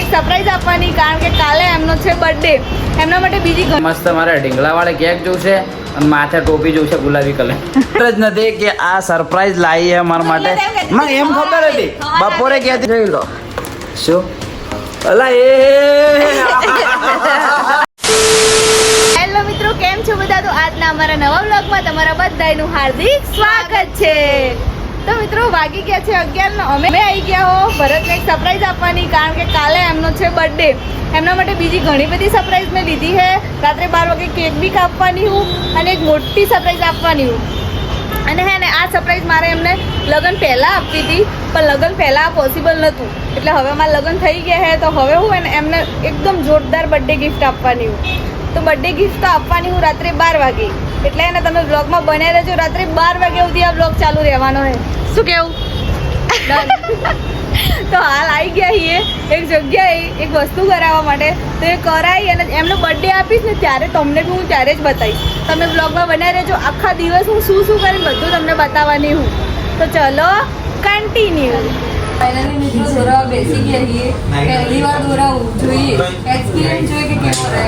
એક સરપ્રાઈઝ આપવાની, કારણ કે કાલે એમનો છે બર્થડે. એમના માટે બીજી મસ્ત મારે ઢીંગલાવાળે કેક જોશે અને માથે ટોપી જોશે ગુલાબી કલર જ નથી કે આ સરપ્રાઈઝ લાવી છે મારા માટે. મને એમ ખબર હતી બપોરે ક્યાંથી જોઈ લો શું અલા એ હેલો મિત્રો, કેમ છો બધા? તો આજના અમારા નવા વ્લોગમાં તમારા બધાનું હાર્દિક સ્વાગત છે. તો મિત્રો વાગી ગયા છે 11 અમે આવી ગયા હો ભરતને એક સરપ્રાઈઝ આપવાની, કારણ કે કાલે એમનો છે બર્થડે. એમના માટે બીજી ઘણી બધી સરપ્રાઈઝ મેં લીધી છે. રાત્રે 12 વાગે કેક બી કાપવાની હું અને એક મોટી સરપ્રાઈઝ આપવાની હું. અને હે ને આ સરપ્રાઈઝ મારે એમને લગ્ન પહેલાં આપવી હતી, પણ લગ્ન પહેલાં પોસિબલ નહોતું. એટલે હવે મારા લગ્ન થઈ ગયા છે, તો હવે હું એમને એકદમ જોરદાર બર્થડે ગિફ્ટ આપવાની હું. તો બર્થડે ગિફ્ટ તો આપવાની હું રાત્રે 12 વાગે. એટલે એને તમે બ્લોગમાં બને રહેજો. રાત્રે 12 વાગ્યા સુધી આ બ્લોગ ચાલુ રહેવાનો છે. શું કેવું? તો હાલ આવી ગયા છીએ એક જગ્યાએ એક વસ્તુ કરાવવા માટે. તો એ કરાવી અને એમનો બર્થડે આપીશ ને ત્યારે તમને બી હું ત્યારે જ બતાવીશ. તમે બ્લોગમાં બનાવી રહેજો. આખા દિવસ હું શું શું કરીને બધું તમને બતાવવાની હું. તો ચલો કન્ટિન્યુ. ફાઇનલી મિત્રો દોરાવા બેસી ગયા છીએ. પહેલી વાર દોરાવું જોઈએ, એક્સપિરિયન્સ જોઈએ કે કેવો રહે.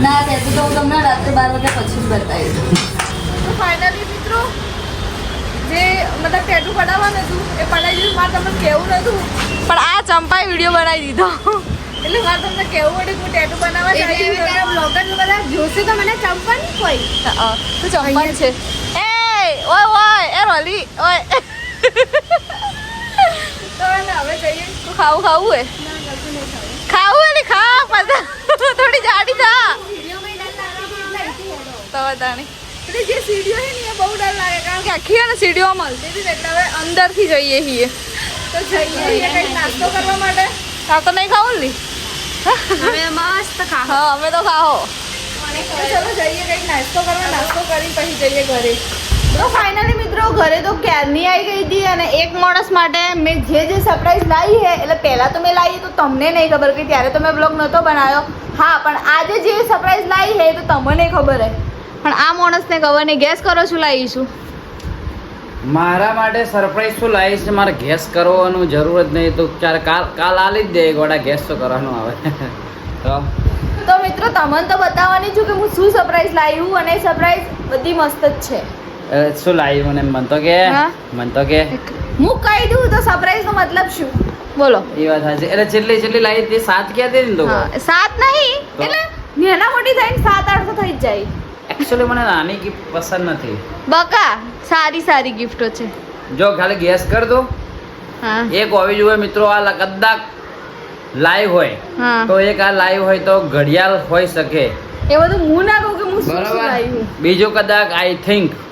ના રહેતું તો હું તમને રાત્રે 12 વાગ્યા પછી જ બતાવીશ. તો ફાઇનલી મિત્રો જે મતલબ ટેટુ પડાવવાનું હતું એ પડાવી દીધું. મારે તમને કહેવું નહોતું, પણ આ ચંપાએ વિડીયો બનાવી દીધો. એટલે મારે તમને કહેવું પડ્યું કે હું ટેટુ બનાવવા જઈ બ્લોગર બધા જોશે તો મને ચંપા નહીં કોઈ તો ચંપા છે. એ ઓય ઓય એ રોલી ઓય. તો હવે જઈએ. ખાવું ખાવું હે ખાવું એટલે ખા પાછા થોડી જાડી થા તો બતાણી. એટલે જે સીડીઓ છે ને એ બહુ ડર લાગે, કારણ કે આખી ને સીડીઓ મળતી હતી. એટલે હવે અંદરથી જઈએ છીએ. તો જઈએ છીએ કંઈક નાસ્તો કરવા માટે. આ તો નહીં ખાવું ને હવે મસ્ત ખા. હા અમે તો ખાઓ. ચલો જઈએ કંઈક નાસ્તો કરવા. નાસ્તો કરી પછી જઈએ ઘરે. તો ફાઇનલી મિત્રો ઘરે તો ક્યારની આવી ગઈ હતી. અને એક માણસ માટે મેં જે સરપ્રાઈઝ લાવી છે, એટલે પહેલાં તો મેં લાવી તો તમને નહીં ખબર કે ત્યારે તો મેં બ્લોગ નહોતો બનાવ્યો. હા, પણ આજે જે સરપ્રાઈઝ લાવી છે તો તમને ખબર છે, પણ આ માણસને ખબર નહીં. ગેસ કરો શું લાવીશું? મારા માટે સરપ્રાઈઝ શું લાવીશ છે મારે ગેસ કરવાનું જરૂર જ નહીં. તો ક્યારે કાલ આલી જ દે ગોડા ગેસ તો કરવાનું આવે. તો મિત્રો તમને તો બતાવવાની છું કે હું શું સરપ્રાઈઝ લાવી હું. અને સરપ્રાઈઝ બધી મસ્ત જ છે. શું લાવી મને મન તો કે હું કહી દઉં તો સરપ્રાઈઝ નો મતલબ શું બોલો? એ વાત સાચી. એટલે જેટલી લાવી તે 7 ક્યાં દે ને તો 7 નહીં, એટલે નાના મોટી થઈને 7-8 થઈ જ જાય. એકચ્યુઅલી મને નાની ગિફ્ટ પસંદ નથી. બકા સારી ગિફ્ટો છે. જો ખાલી ગેસ કર દો. હા એક હોવી જોઈએ મિત્રો. આ કદાચ લાઈવ હોય તો એક આ લાઈવ હોય તો ઘડિયાળ હોઈ શકે. એ બધું હું ના કહું કે હું શું લાવી હું. બીજું કદાચ આઈ થિંક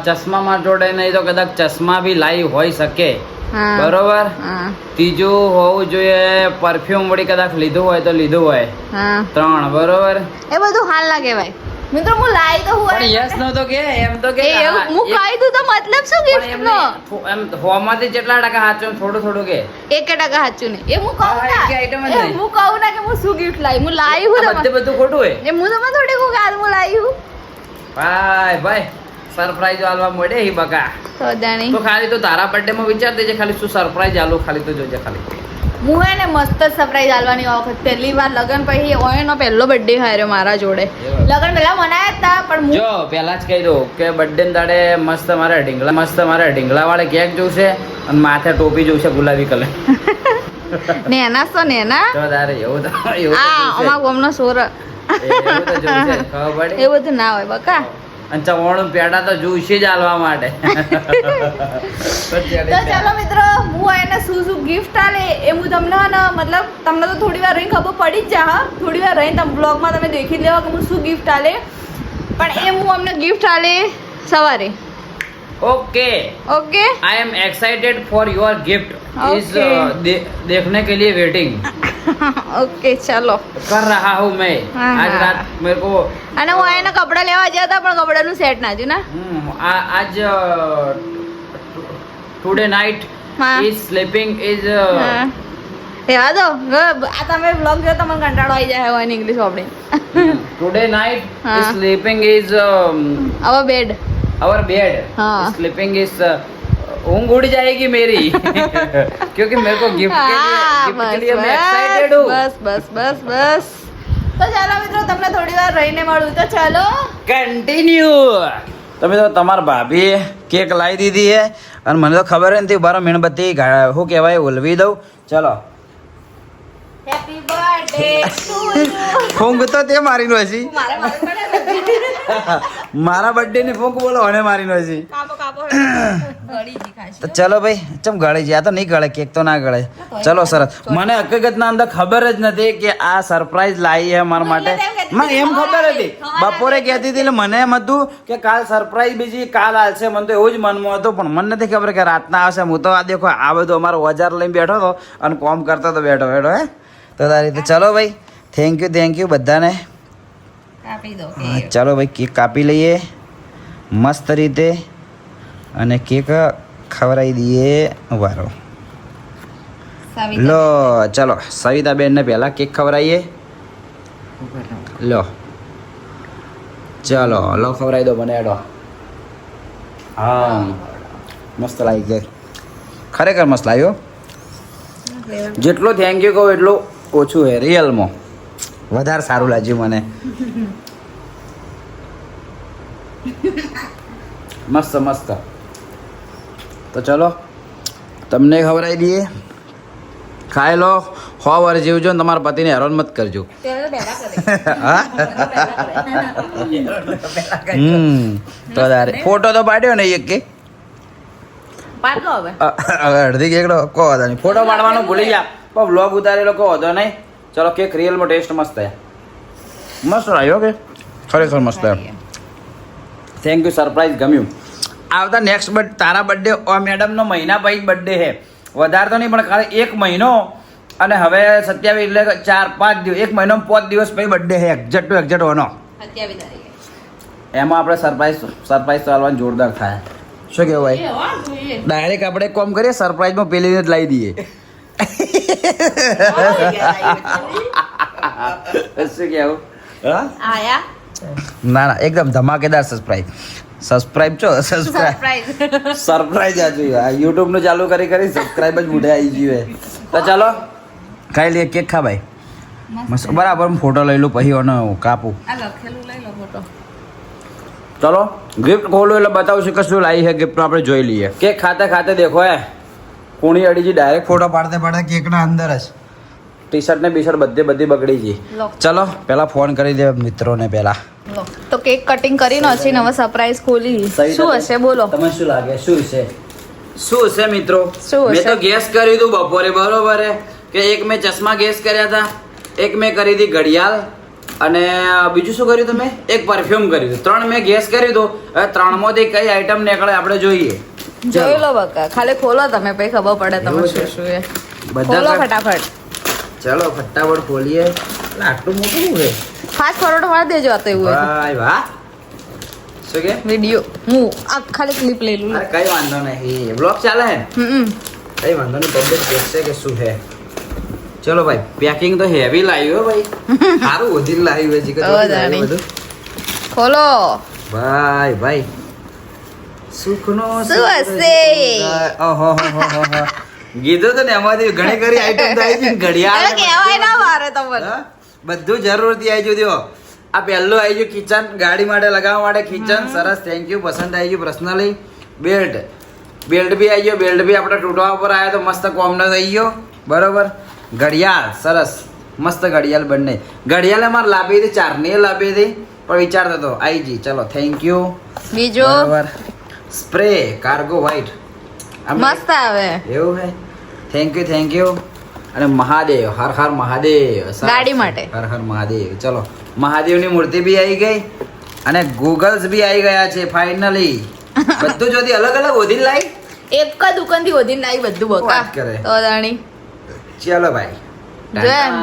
ચશ્મામાં જોડે નહીં તો કદાચ ચશ્મા બી લાઈવ હોઈ શકે. બરોબર. ત્રીજું હોવું જોઈએ પરફ્યુમ વળી કદાચ લીધું હોય તો લીધું હોય. 3 બરોબર. એ બધું હાલ ના કહેવાય મિત્રો. હું લાવી તો હું પણ યસ નો તો કે એમ તો કે હું કહી દઉં તો મતલબ શું ગિફ્ટ નો? એમ હોમાંથી કેટલા ટકા સાચું થોડું કે 1% સાચું નહીં. એ હું કહું હા, ના એક item જ નહીં. હું કહું ના કે હું શું ગિફ્ટ લાવી. હું લાવી હું બધું ખોટું હોય. એ હું તમને થોડી કહું કે હાલ હું લાવી હું. ભાઈ સરપ્રાઈઝ આલવા મળે હી બકા. તો જાણી તો ખાલી તો તારા બર્થડે માં વિચાર દેજે ખાલી શું સરપ્રાઈઝ આલો. ખાલી તો જોજે ખાલી. હું હે ને મસ્ત સરપ્રાઈઝ આલવાની આ વખત. પહેલી વાર લગન પછી ઓયનો પહેલો બર્થડે હાર્યો મારા જોડે. લગન પહેલા મનાયા હતા, પણ જો પહેલા જ કહી દઉં કે બર્થડે દાડે મસ્ત મારે ઢીંગલા વાળે કેક જોશે અને માથે ટોપી જોશે ગુલાબી કલર. નેના તો નેના જો તારે એવું તો આ અમાર ગામનો સોર એવું તો જોશે ખબર પડી. એવું બધું ના હોય બકા. અને ચવાણું પેડા તો જોઈશે જ આલવા માટે. તો ચાલો મિત્રો, હું એને શું ગિફ્ટ આલે એ હું તમને ને મતલબ તમને તો થોડી વાર રહીને ખબર પડી જ જા. થોડી વાર રહીને તમે બ્લોગમાં તમે દેખી લેવા કે હું શું ગિફ્ટ આલે. પણ એ હું અમને ગિફ્ટ આલે સવારે. Okay okay I am excited for your gift इस देखने के लिए वेटिंग. ओके चलो कर रहा हूँ मैं. आज रात मेरे को અને હું એને કપડા લેવા ગયા હતા, પણ કપડાનું સેટ ના થયું ને. आज today night is sleeping is રેવા દો. આ તમે બ્લોગ જો તમને કંટાળો આવી જાય હોય ઇંગ્લિશ વાપરીને. Today night is sleeping is our bed our bed. हाँ. Sleeping is ऊँग उड़ जाएगी मेरी क्योंकि मेरे को गिफ्ट के लिए मैं एक्साइटेड हूँ. બસ તો ચાલો મિત્રો તમને થોડી વાર રહીને મળું તો ચાલો કન્ટિન્યુ. તમે તો તમારા ભાભી કેક લાવી દીધી છે અને મને તો ખબર નથી બારો મીણબત્તી શું કહેવાય ઓલવી દઉં. ચલો હેપી બર્થડે ટુ યુ ફૂંક તો તે મારીનો હશે. મારે મારું પડે મારા બર્થડે ની ફૂંક બોલો અને મારીનો હશે. કાપો ગળી જી ખાશે તો ચલો ભાઈ ચમ ગળે છે આ તો નહીં ગળે કેક તો ના ગળે. ચલો સરસ. મને હકીકતના અંદર ખબર જ નથી કે આ સરપ્રાઈઝ લાવી છે મારા માટે. મને એમ ખબર હતી બપોરે કહેતી હતી એટલે મને એમ હતું કે કાલ સરપ્રાઈઝ બીજી કાલ આવશે. મને તો એવું જ મનમાં હતું પણ મને નથી ખબર કે રાતના આવશે. હું તો આ દેખો આ બધું અમારો ઓજાર લઈને બેઠો હતો અને કોમ કરતો હતો બેઠો બેઠો હે. તો તારી રીતે ચલો ભાઈ થેન્ક યુ બધાને. કાપી દો ચાલો ભાઈ કેક કાપી લઈએ મસ્ત રીતે અને કેક ખવડાવી દઈએ. વારો લો ચલો સવિતાબેનને પહેલાં કેક ખવડાવીએ. લો ચાલો લો ખવડાવી દો મને એડો. હા મસ્ત લાગી કેક ખરેખર મસ્ત લાગ્યો. જેટલો થેન્ક યુ કહું એટલું ઓછું છે રિયલમાં. વધારે સારું લાગ્યું મને. મસ્ત તો ચલો તમને ખવડાવી દઈએ. ખાઈ લો 100 વાર જીવજો ને તમારા પતિને હેરાન મત કરજો. હા તો તારે ફોટો તો પાડ્યો ને એક કે પાડ લો હવે હવે અડધી કેક કહો હતા નહીં. ફોટો પાડવાનો ભૂલી ગયા પણ વ્લોગ ઉતારેલો કહો હતો નહીં. ચલો કેક રિયલમાં ટેસ્ટ મસ્ત છે. મસ્ત આવ્યો કે ખરેખર મસ્ત આવ્યો. થેન્ક યુ સરપ્રાઈઝ ગમ્યું. આવતા નેક્સ્ટ તારા બર્થડે મેડમનો મહિના પછી બર્થડે છે. વધારે તો નહીં પણ ખાલી 1 મહિનો અને હવે 27 એટલે 4-5 દિવસ 1 મહિનો 5 દિવસ પછી બર્થડે છે એક્ઝેક્ટ ટુ એક્ઝેક્ટ હોનો. 27 તારીખે એમાં આપણે સરપ્રાઈઝ ચાલવાનું જોરદાર થાય. શું કહેવું ભાઈ ડાયરેક્ટ આપણે કોમ કરીએ સરપ્રાઈઝમાં પેલીને જ લાવી દઈએ. શું કહેવું હા આયા ના એકદમ ધમાકેદાર સરપ્રાઈઝ આજુ યુટ્યુબ નું ચાલુ કરી સબસ્ક્રાઇબ જ મૂઢે આવી ગયું. તો ચાલો ખાઈ લઈએ કેક ખા ભાઈ મસ્ત બરાબર. ફોટો લઈ લઉં પછી ઓનો કાપું. આ લખેલું લઈ લો ફોટો. ચલો ગિફ્ટ ખોલું એટલે બતાવશું કે શું લાવી છે ગિફ્ટ આપણે જોઈ લઈએ. કેક ખાતે દેખો હે કોણી અડીજી ડાયરેક્ટ ફોટો પાડતે કેકના અંદર જ ટી શર્ટ ને બી શર્ટ બધી બગડી ગઈ. ચલો પેલા ફોન કરી દે મિત્રોને પેલા. તો કેક કટિંગ કરીને હશે ને હવે સરપ્રાઈઝ ખોલી શું હશે બોલો. તમને શું લાગે શું છે મિત્રો? શું મેં હશે? તો ગેસ કર્યું હતું બપોરે બરોબર હે કે એક મેં ચશ્મા ગેસ કર્યા હતા, એક મેં કરી હતી ઘડિયાળ અને બીજું શું કર્યું તમે? એક પરફ્યુમ કર્યું હતું. 3 મેં ગેસ કર્યું હતું. હવે 3માંથી કઈ આઈટમ નીકળે આપણે જોઈએ. જોઈ લો બકા ખાલી ખોલો તમે પછી ખબર પડે તમે શું શું છે. ખોલો ફટાફટ. ચલો ફટાફટ ખોલીએ. આટલું મોટું શું છે? ફાસ્ટ ફોરવર્ડ મારી દેજો આ તો એવું હોય ભાઈ વાહ. શું કે વિડિયો હું આ ખાલી ક્લિપ લઈ લઉં. અરે કઈ વાંધો નહીં બ્લોગ ચાલે હે કઈ વાંધો નહીં. પબ્લિક દેખશે કે શું છે. ચલો ભાઈ પેકિંગ તો હેવી લાવ્યું હો ભાઈ. સારું વધી લાવ્યું છે બધું. ખોલો ભાઈ સુખનો શું હશે? ઓહો કીધું તો ને એમાંથી ઘણી ખરી આઈટમ તો આવી છે. ઘડિયાળ કહેવાય ના મારે તમને. હા? બધું જરૂરથી આવી ગયું. દ્યો આ પહેલું આવી ગયું કિચન ગાડી માટે લગાવવા માટે કિચન. સરસ થેન્ક યુ પસંદ આવી ગયું પર્સનલી. બેલ્ટ બી આવી ગયો. બેલ્ટ બી આપણે તૂટવા ઉપર આવ્યો તો મસ્ત કોમનો થઈ ગયો બરોબર. ઘડિયાળ સરસ મસ્ત ઘડિયાળ બંને. ઘડિયાળ અમારે લાવી હતી 4ની લાવી હતી પણ વિચારતો હતો આવી જી. ચલો થેન્ક યુ. બીજો બરોબર સ્પ્રે કાર્ગો વ્હાઈટ મસ્ત આવે એવું હે. થેન્ક યુ અને મહાદેવ હર હર મહાદેવ ગાડી માટે. હર હર મહાદેવ. ચલો મહાદેવની મૂર્તિ બી આવી ગઈ અને ગૂગલ્સ બી આવી ગયા છે ફાઇનલી. બધું જોતી અલગ અલગ ઓધી લાઈ એક જ દુકાન થી વધીને લાવી બધું બકા વાત કરે. તો જાણી ચલો ભાઈ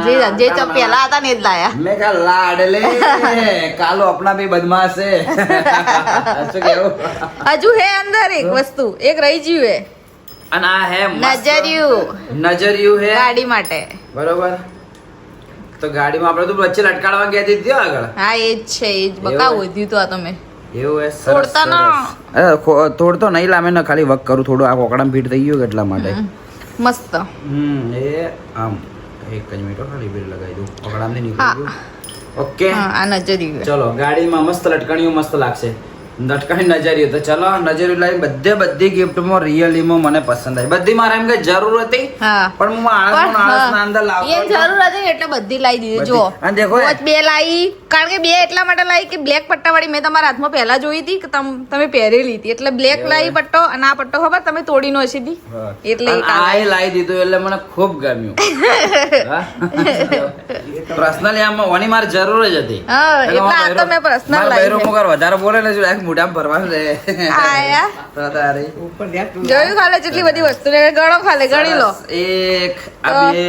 જો જે ચપ પેલા હતા ને જ લાયા. મેં કા લાડલે કાલો અપના ભી બદમાશ છે. શું કેવું? હજુ હે અંદર એક વસ્તુ એક રહી ગયું હે અને આ હે નજરિયું હે ગાડી માટે બરોબર. તો ગાડીમાં આપણે તો વચ્ચે લટકાડવા ગયા હતી આગળ. હા એ જ છે એ જ બકા એવું? વધ્યું તો આ તમે એવું હે સરસ, તોડતા ના. સરસ. તોડતો નહીં લામે ને ખાલી વર્ક કરું થોડું આ કોકડામાં ફીટ થઈ ગયું એટલા માટે મસ્ત. એ આમ એક જ મિનિટ હો, ખાલી બેલ લગાવી દઉં કોકડામાંથી નીકળી ગયું. ઓકે હા, આ નજરી ચલો ગાડીમાં મસ્ત લટકણીઓ મસ્ત લાગશે લટકણી નજરીઓ તો ચલો નજરીઓ લાવી બધી ગિફ્ટમાં રિયલીમાં મને પસંદ આવી બધી મારે એમ કે જરૂર હતી હા પણ હું આળસના અંદર લાવતો એ હતો. જરૂર હતી એટલે બધી લાવી દીધી. જો બધી. અને દેખો વોચ બે લાવી, કારણ કે બે એટલા માટે લાવી કે બ્લેક પટ્ટાવાળી મેં તમારા હાથમાં પહેલા જોઈ હતી કે તમે પહેરેલી હતી એટલે બ્લેક લાવી પટ્ટો અને આ પટ્ટો ખબર તમે તોડી નો હશે દી એટલે અને આ એ લાવી દીધું એટલે મને ખૂબ ગમ્યું પર્સનલી આમાં ઓની મારે જરૂર જ હતી હા એટલે આ તો મેં પર્સનલ મારો લાવી બૈરો મુકર વધારે બોલે ને જો એક મોઢામાં ભરવાનું છે આયા તો તારે જોયું ખાલે જેટલી બધી વસ્તુ ને ગણો ખાલે ગણી લો. એક આ બે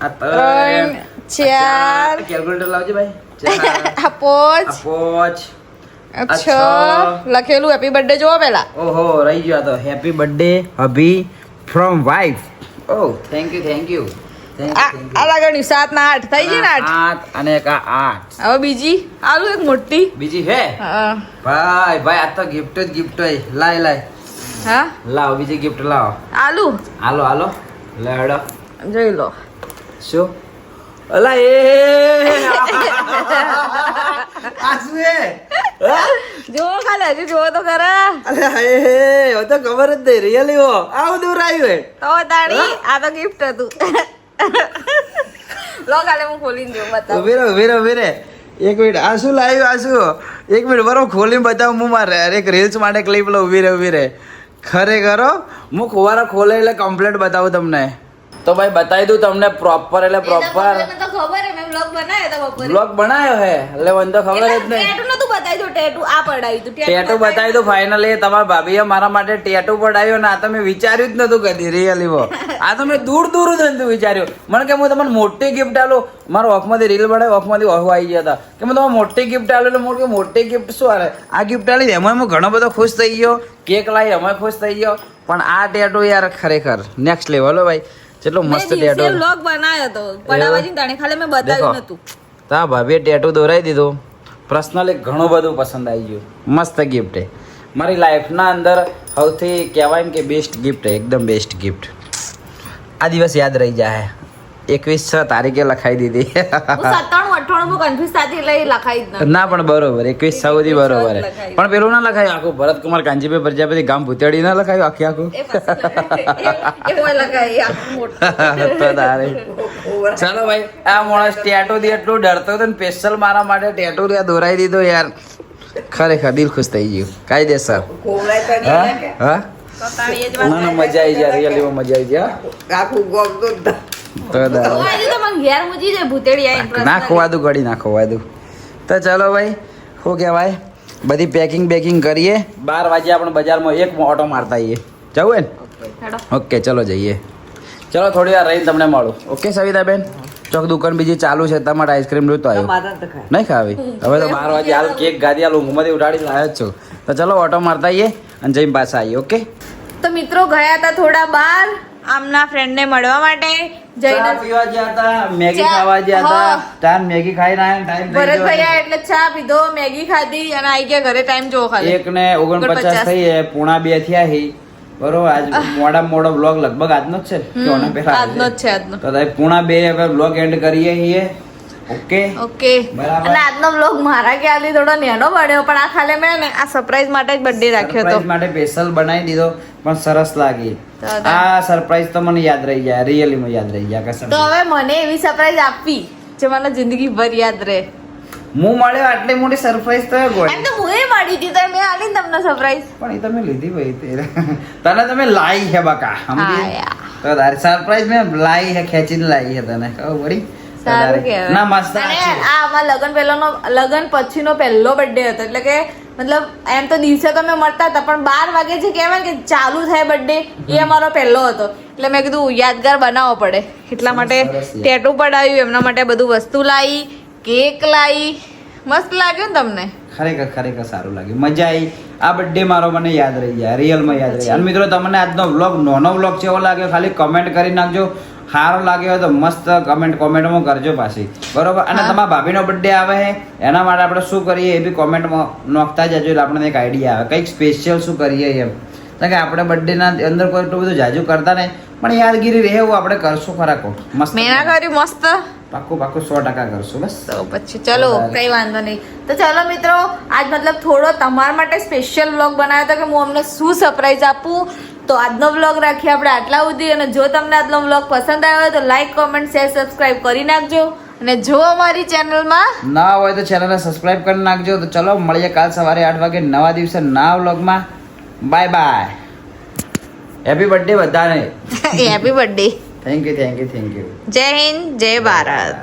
આ ત્રણ, ચાર, કેલ્ક્યુલેટર લાવજે ભાઈ ચાર, આ પોચ, આ પાંચ, આ છ લખેલું હેપી બર્થડે જોવો પેલા. ઓહો રહી ગયો આ તો happy birthday Abhi from wife ઓ થેન્ક યુ આ લાગણ્યું 7 ના 8 થઈ ગઈ ને 8. 8 અને એક આ 8 હવે બીજી આલુ એક મોટી. બીજી હે હા ભાઈ આ તો ગિફ્ટ જ ગિફ્ટ હોય લાય હા લાવ બીજી ગિફ્ટ લાવો આલુ હાલો લે હેડો જોઈ લો. શું અલા એ આસુ એ જો ખાલે હજી જોવો તો ખરા. અલે હે ઓ તો ખબર જ નહીં રિયલી હો આવું દૂર આવ્યું હે તો તાણી આ તો ગિફ્ટ હતું. લો ખાલે હું ખોલીને જોઉં બતાવું. ઉભી રે એક મિનિટ આ શું લાવ્યું આ શું એક મિનિટ બરોબર ખોલીને બતાવું હું મારે એક રીલ્સ માટે ક્લિપ લો ઉભી રે ખરેખર હો હું ખોવારા ખોલે એટલે કમ્પ્લીટ બતાવું તમને તો ભાઈ બતાવી દઉં તમને પ્રોપર એટલે પ્રોપર મને તો ખબર હે મેં વ્લોગ બનાવ્યો તો બપોરે. બ્લોગ બનાવ્યો હે એટલે મને તો ખબર જ નહીં ટેટુ નતું બતાવ્યું તો ટેટુ આ પડાવ્યું તું. ટેટુ બતાવી દઉં ફાઇનલી તમારા ભાભીએ મારા માટે ટેટુ પડાવ્યો ને આ તો મેં વિચાર્યું જ નતું કદી રિયલી આ તો મેં દૂર જ નતું વિચાર્યું મને કે હું તમને મોટી ગિફ્ટ આલું મારો ઓફમાંથી રીલ બનાવી ઓફમાંથી ઓફ આવી ગયા હતા કે મેં તમને મોટી ગિફ્ટ આલું એટલે મોટી મોટી ગિફ્ટ શું આલે આ ગિફ્ટ આલી એમાં હું ઘણો બધો ખુશ થઈ ગયો કેક લાવી એમાં ખુશ થઈ ગયો પણ આ ટેટુ યાર ખરેખર નેક્સ્ટ લેવલ હો ભાઈ કેટલો મસ્ત ટેટુ વ્લોગ બનાવ્યો તો પડાવવાની તાણે ખાલી મેં બતાવ્યું નતું. તા ભાભીએ ટેટુ દોરાઈ દીધું પર્સનલી ઘણું બધું પસંદ આવી ગયું મસ્ત ગિફ્ટ છે મારી લાઈફના અંદર સૌથી કહેવાય ને કે બેસ્ટ ગિફ્ટ એકદમ બેસ્ટ ગિફ્ટ આ દિવસ યાદ રહી જાય 21/6 તારીખે લખાઈ દીધી હું 97 98 બહુ કન્ફ્યુઝ થતી એટલે લખાઈ જ ન. ના પણ બરોબર 21/6 સુધી બરોબર હે. પણ પેલું ના લખાયું આખું ભરતકુમાર કાંજીભાઈ પ્રજાપતિ ગામ ભૂતેડી ના લખાયું આખું એ હોય લખાઈ આખું મોટું. તો તારે ચાલો ભાઈ આ માણસ ટેટુ થી એટલું ડરતો હતો ને સ્પેશિયલ મારા માટે ટેટુ ત્યાં દોરાઈ દીધો યાર ખરેખર દિલ ખુશ થઈ ગયું કાયદેસર હા તો તાળી એ જ ના ના મજા આવી જાય રિયલી મજા આવી જાય તો દાદા આજે તો મને ઘેર મૂકી દે ભૂતેડી આઈને ના ખોવાદું ગળી ના ખોવાદું તો ચાલો ભાઈ શું કહેવાય બધી પેકિંગ કરીએ 12 વાગે આપણે બજારમાં એક ઓટો મારતા આવીએ જવું હે ને હેડો. ઓકે ચલો જઈએ ચલો થોડી વાર રહીને તમને મળું ઓકે સવિતાબેન ચોક દુકાન બીજી ચાલુ છે તમારે આઈસ્ક્રીમ જોઈતો આવ્યો નહીં ખાવી હવે તો 12 વાગે હાલ કેક ગાદી હાલ ઊંઘમાંથી ઉઠાડી લાવ્યો જ છું તો ચલો ઓટો મારતા આવીએ અને જઈને પાછા આવીએ ઓકે તો મિત્રો ગયા હતા થોડા બહાર આમના ફ્રેન્ડને મળવા માટે જઈને ચા પીવા ગયા હતા મેગી ચા, ખાવા ગયા હતા હા. ટાઈમ મેગી ખાઈને આયા ટાઈમ ભરત ભૈયા એટલે ચા પીધો મેગી ખાધી અને આવી ગયા ઘરે ટાઈમ જોવો ખાલી એક ને 49 થઈ હે પૂણા 2 થયા હે બરોબર આજ મોડો બ્લોગ લગભગ આજનો જ છે કે ઓના પહેલા આજનો જ છે આજનો. તો ભાઈ પૂણા 2 હવે બ્લોગ એન્ડ કરીએ છીએ ઓકે ઓકે બરાબર. અને આજનો વ્લોગ મારા ખ્યાલથી થોડો નેનો પડ્યો પણ આ ખાલી મેં ને આ સરપ્રાઈઝ માટે જ બર્થડે રાખ્યો હતો. સરપ્રાઈઝ માટે સ્પેશિયલ બનાવી દીધો પણ સરસ લાગી તો આ સરપ્રાઈઝ તો મને યાદ રહી જાય રિયલી માં યાદ રહી જાય કસમ તો હવે મને એવી સરપ્રાઈઝ આપવી જે મને જિંદગી ભર યાદ રહે. હું મળ્યો આટલી મોટી સરપ્રાઈઝ તો ગોળી એમ તો હું એ મળી હતી તો મેં આલી ને તમને સરપ્રાઈઝ. પણ એ તમે લીધી ભાઈ તને તમે લાઈ છે બકા સમજી હા યાર. તો તારી સરપ્રાઈઝ મેં લાઈ છે ખેંચીને લાઈ છે તને ખબર પડી સારું કહેવાય. ના મસ્ત અને આ અમારા લગન પછીનો પહેલો બર્થડે હતો એટલે કે મતલબ એમ તો દિવસે તો અમે મળતા હતા પણ 12 વાગે જે કહેવાય ને કે ચાલુ થાય બર્થડે એ અમારો પહેલો હતો એટલે મેં કીધું યાદગાર બનાવવો પડે એટલા માટે સરસ યાર. ટેટુ પડાવ્યું એમના માટે બધું વસ્તુ લાવી કેક લાવી મસ્ત લાગ્યું ને તમને. ખરેખર સારું લાગ્યું મજા આવી આ બર્થડે મારો મને યાદ રહી જાય રિયલમાં યાદ રહી જાય અને મિત્રો તમને આજનો વ્લોગ નાનો વ્લોગ કેવો લાગ્યો ખાલી કમેન્ટ કરી નાખજો સારો લાગ્યો હોય તો મસ્ત કોમેન્ટમાં કરજો પાછી, બરોબર. અને તમારા ભાભીનો બર્થડે આવે છે એના માટે આપણે શું કરીએ એ બી કોમેન્ટમાં નોખતા જજો, એટલે આપણને એક આઈડિયા આવે કંઈક સ્પેશિયલ શું કરીએ એમ. કારણ કે આપણે બર્થડેના અંદર કોઈ એટલું બધું જાજુ કરતા નહીં, પણ યાદગીરી રહે એવું આપણે કરશું ખરા. કો મસ્ત મેના કર્યું મસ્ત, પાક્કું 100% કરશું બસ. તો પછી ચલો કઈ વાંધો નહીં. તો ચલો મિત્રો, આજ મતલબ થોડો તમારા માટે સ્પેશિયલ વ્લોગ બનાવ્યો હતો કે હું અમને શું સરપ્રાઈઝ આપું. તો આજનો વ્લોગ રાખીએ આપણે આટલા સુધી. અને જો તમને આજનો વ્લોગ પસંદ આવ્યો હોય તો લાઈક, કોમેન્ટ, શેર, સબસ્ક્રાઇબ કરી નાખજો. અને જો અમારી ચેનલમાં ના હોય તો ચેનલને સબસ્ક્રાઇબ કરી નાખજો. તો ચલો મળીએ કાલ સવારે 8 વાગે નવા દિવસે નવા વ્લોગમાં. Bye bye. હેપી બર્થડે બધાને. Happy birthday. Thank you. જય હિન્દ, જય ભારત.